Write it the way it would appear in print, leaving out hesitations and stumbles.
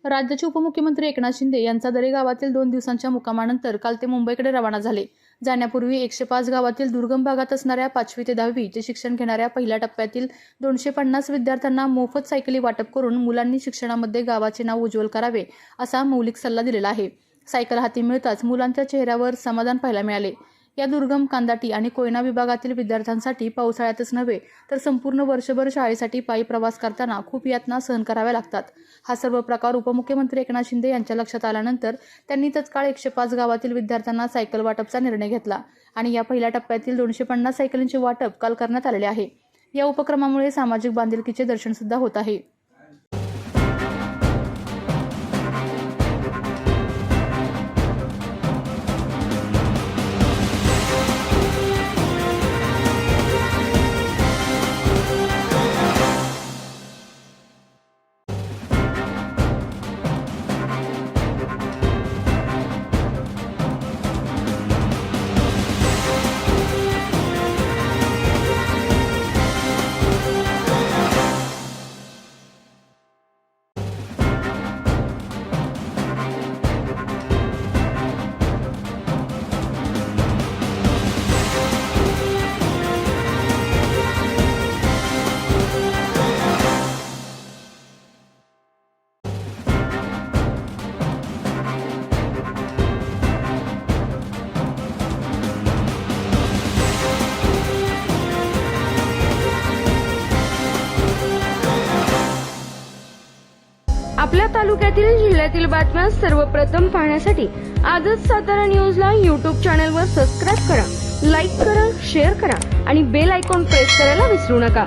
राज्याचे उपमुख्यमंत्री एकनाथ शिंदे यांचा दरे गावातील 2 दिवसांच्या मुक्कामानंतर काल ते मुंबईकडे रवाना झाले. जाण्यापूर्वी 105 गावातील दुर्गम भागात असणाऱ्या 5वी ते 10वी चे शिक्षण घेणाऱ्या पहिल्या टप्प्यातील 250 विद्यार्थ्यांना मोफत सायकली वाटप करून मुलांनी शिक्षणामध्ये गावाचे नाव उज्ज्वल करावे असा मौलिक सल्ला दिलेला आहे. सायकल हाती मिळताच मुलांच्या चेहऱ्यावर समाधान पाहायला मिळाले. या दुर्गम, कांदाटी आणि कोयना विभागातील विद्यार्थ्यांसाठी पावसाळ्यातच नव्हे तर संपूर्ण वर्षभर शाळेसाठी पायी प्रवास करताना खूप यातना सहन कराव्या लागतात. हा सर्व प्रकार उपमुख्यमंत्री एकनाथ शिंदे यांच्या लक्षात आल्यानंतर त्यांनी तत्काळ 105 गावातील विद्यार्थ्यांना सायकल वाटपचा निर्णय घेतला आणि या पहिल्या टप्प्यातील 250 सायकलींचे वाटप काल करण्यात आलेले आहे. या उपक्रमामुळे सामाजिक बांधिलकीचे दर्शन सुद्धा होत आहे. आपल्या तालुक्यातील जिल्ह्यातील बातम्या सर्वप्रथम पाहण्यासाठी आजच सातारा न्यूजला YouTube चॅनलवर सबस्क्राईब करा, लाईक करा, शेअर करा आणि बेल आयकॉन प्रेस करायला विसरू नका.